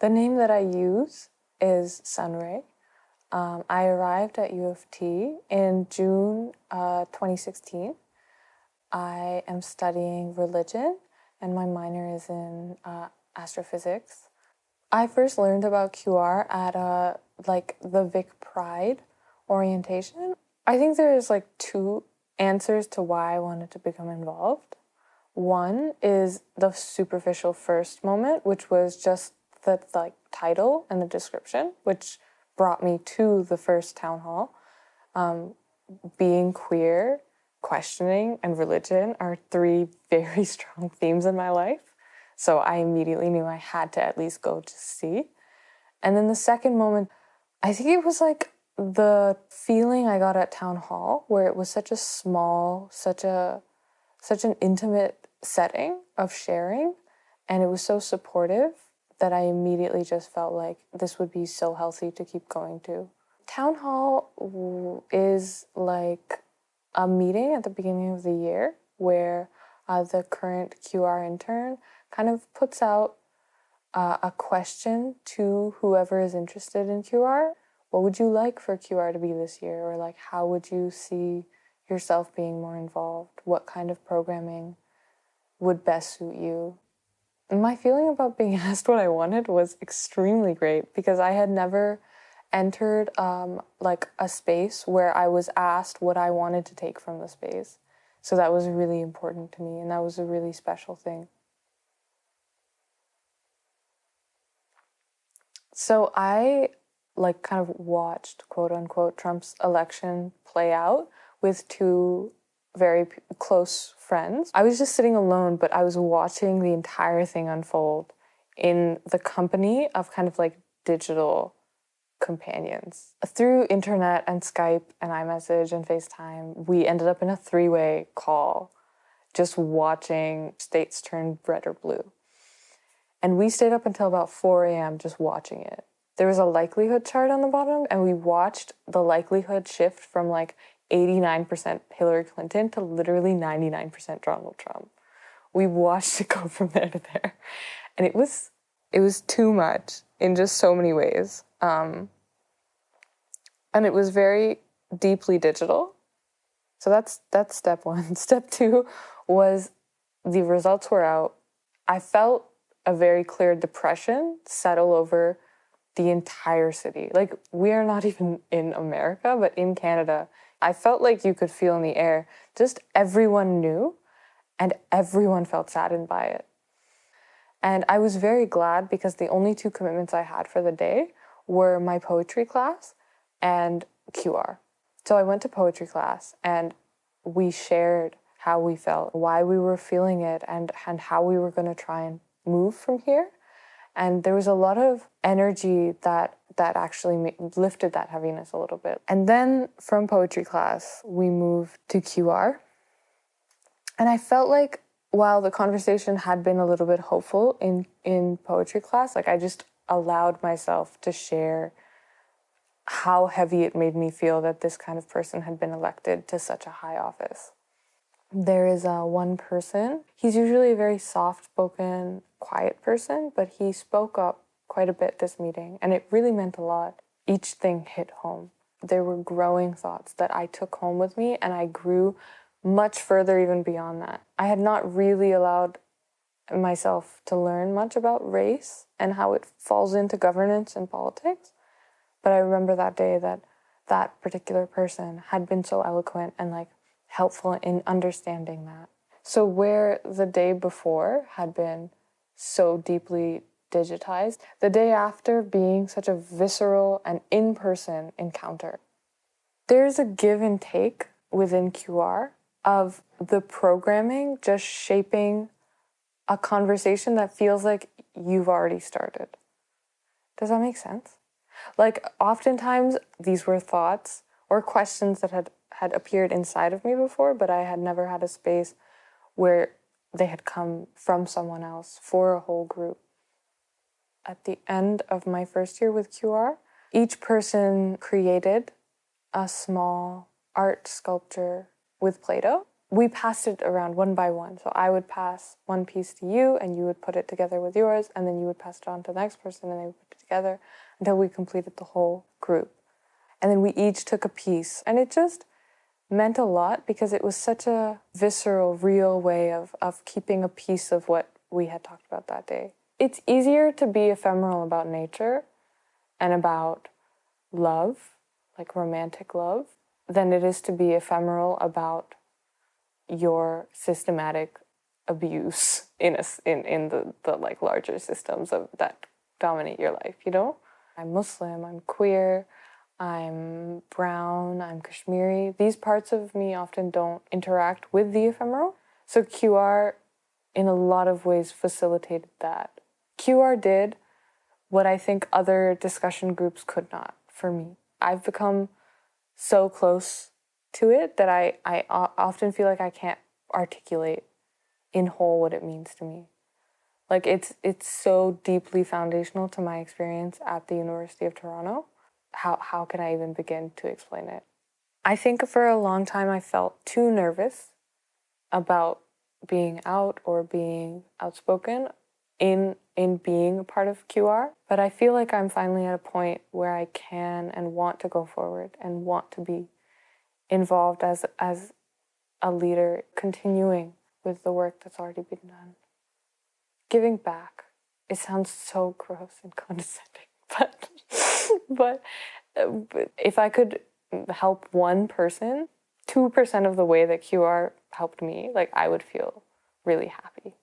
The name that I use is REY. I arrived at U of T in June 2016. I am studying religion, and my minor is in astrophysics. I first learned about QR at the Vic Pride orientation. I think there's two answers to why I wanted to become involved. One is the superficial first moment, which was just the title and the description, which brought me to the first town hall. Being queer, questioning, and religion are three very strong themes in my life. So I immediately knew I had to at least go to see. And then the second moment, I think it was the feeling I got at town hall, where it was such a small, such an intimate setting of sharing, and it was so supportive that I immediately just felt like this would be so healthy to keep going to. Town hall is like a meeting at the beginning of the year where the current QR intern kind of puts out a question to whoever is interested in QR. What would you like for QR to be this year? Or how would you see yourself being more involved? What kind of programming would best suit you? My feeling about being asked what I wanted was extremely great because I had never entered a space where I was asked what I wanted to take from the space. So that was really important to me, and that was a really special thing. So I kind of watched, quote unquote, Trump's election play out with two very close friends. I was just sitting alone, but I was watching the entire thing unfold in the company of kind of digital companions. Through internet and Skype and iMessage and FaceTime, we ended up in a three-way call, just watching states turn red or blue. And we stayed up until about 4 a.m. just watching it. There was a likelihood chart on the bottom, and we watched the likelihood shift from 89% Hillary Clinton to literally 99% Donald Trump. We watched it go from there to there. And it was too much in just so many ways. And it was very deeply digital. So that's step one. Step two was the results were out. I felt a very clear depression settle over the entire city. We are not even in America, but in Canada. I felt like you could feel in the air. Just everyone knew, and everyone felt saddened by it. And I was very glad because the only two commitments I had for the day were my poetry class and QR. So I went to poetry class, and we shared how we felt, why we were feeling it, and how we were going to try and move from here. And there was a lot of energy that actually lifted that heaviness a little bit. And then from poetry class, we moved to QR. And I felt like while the conversation had been a little bit hopeful in poetry class, I just allowed myself to share how heavy it made me feel that this kind of person had been elected to such a high office. There is one person. He's usually a very soft-spoken, quiet person, but he spoke up quite a bit this meeting, and it really meant a lot. Each thing hit home. There were growing thoughts that I took home with me, and I grew much further even beyond that. I had not really allowed myself to learn much about race and how it falls into governance and politics, but I remember that day that particular person had been so eloquent and helpful in understanding that. So where the day before had been so deeply digitized, the day after being such a visceral and in-person encounter, there's a give and take within QR of the programming just shaping a conversation that feels like you've already started. Does that make sense? Oftentimes these were thoughts or questions that had appeared inside of me before, but I had never had a space where they had come from someone else for a whole group. At the end of my first year with QR, each person created a small art sculpture with Play-Doh. we passed it around one by one. So I would pass one piece to you, and you would put it together with yours, and then you would pass it on to the next person, and they would put it together until we completed the whole group. And then we each took a piece, and it just meant a lot because it was such a visceral, real way of keeping a piece of what we had talked about that day. It's easier to be ephemeral about nature and about love, like romantic love, than it is to be ephemeral about your systematic abuse in the like larger systems of that dominate your life, you know? I'm Muslim, I'm queer, I'm brown, I'm Kashmiri. These parts of me often don't interact with the ephemeral. So QR, in a lot of ways, facilitated that. QR did what I think other discussion groups could not for me. I've become so close to it that I often feel like I can't articulate in whole what it means to me. Like it's so deeply foundational to my experience at the University of Toronto. How can I even begin to explain it? I think for a long time I felt too nervous about being out or being outspoken in being a part of QR, but I feel like I'm finally at a point where I can and want to go forward and want to be involved as a leader, continuing with the work that's already been done. Giving back. It sounds so gross and condescending, but if I could help one person, 2% of the way that QR helped me, like I would feel really happy.